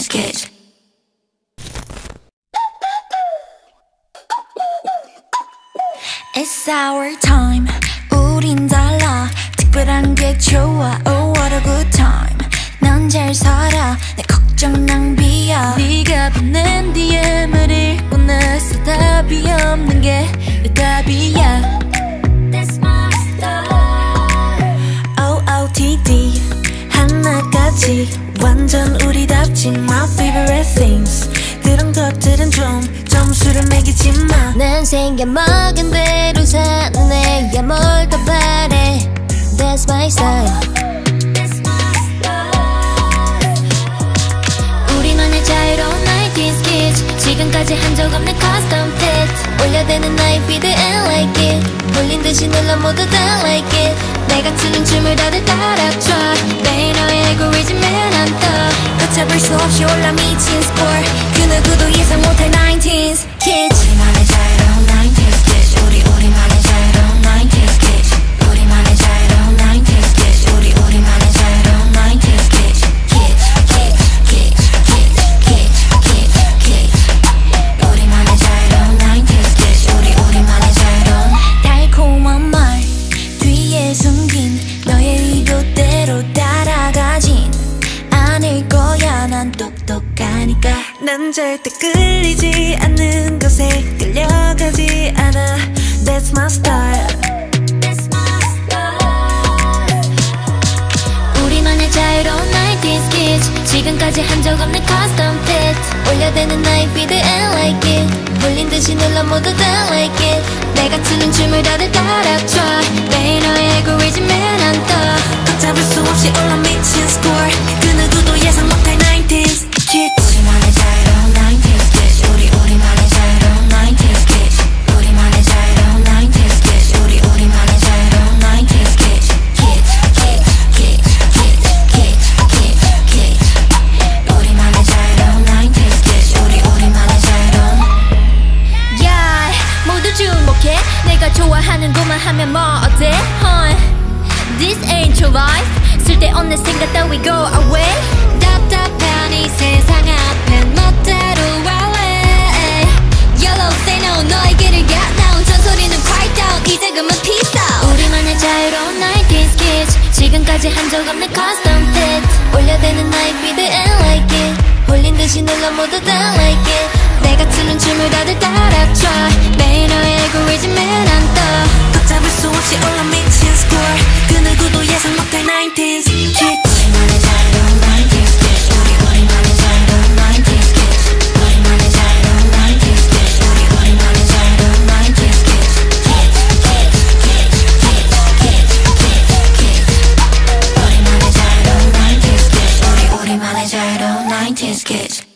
sketch. It's our time. 우린 달라. 특별한 게 좋아. Oh what a good time. 난 잘 살아. 내 걱정 낭비야. 네가 보낸 DM을 읽고 나서 답이 없는 게 답이야. That's my style. OOTD 하나같이 완전 우리답지. My favorite things. 그런 것들은 좀 점수를 매기지마. 난 생겨먹은 대로 사는 애야. 뭘 더 바래. That's my style. 우리만의 자유로운 90s kids. 지금까지 한 적 없는 custom fit. 올려대는 나의 feed and like it. 홀린 듯이 눌러 모두 다 like it. 내가 추는 춤을 다들 따라춰. 매일 너의 알고리즘에 난 떠. 걷잡을 수 없이 올라 미친 score. 그 누구도 예상 못할 90s kids. 우리만의 자유로운 90s kids. 우리만의 자유로운 90s kids. 우리만의 자유로운 90s kids. 우리만의 자유로운 90s kids. Kids, kids, kids, kids, kids, kids, kids. 우리만의 자유로운 90s kids. 우리만의 자유로운 달콤한 말 뒤에 숨긴 너의 의도대로 따라가진 않을 거야. 난 똑똑하니까. 난 절대 끌리지 않는 것에 끌려가지 않아. That's my style. That's my style. 우리만의 자유로운 90s kids. 지금까지 한 적 없는 custom fit. 올려대는 나의 feed and like it. 홀린 듯이 눌러 모두 다 like it. 내가 추는 춤을 다들 따라춰. 매일 너의 알고리즘에 난 떠. 걷잡을 수 없이 올라 미친 score. 그 누구도 예상 못할 90s kids. 우리만의 자유로운 90s kids. 우리만의 자유로운 90s kids. 우리만의 자유로운 90s kids. 우리만의 자유로운 90s kids. Kids, kids, kids, kids, kids, kids, kids. 우리만의 자유로운 90s kids. 우리만의 자유로운. Yeah, 모두 주목해. 내가 좋아하는 것만 하면 뭐 어때? This ain't your life. 쓸데없는 생각 따위 go away. 답답한 이 세상 앞엔 멋대로 wallet. Yellow say no. 너의 길을 get down. 전소리는 quiet down. 이제 그만 peace out. 우리만의 자유로운 90s kids. 지금까지 한 적 없는 custom fit. 올려대는 나의 feed and like it. 홀린 듯이 눌러 모두 다 like it. 내가 추는 춤을 다들 따라춰. 매일 너의 알고리즘에 난 떠. 걷잡을 수 없이 올라 미친 score. 그 누구도 예상 못할 90s kids. 우리만의 자유로운 90s kids. 우리만의 자유로운 90s kids. 우리만의 자유로운 90s kids. 우리만의 자유로운 90s kids. Kids, kids, kids, kids, kids, kids, kids. 우리만의 자유로운 90s kids. 우리만의 자유로운 90s kids.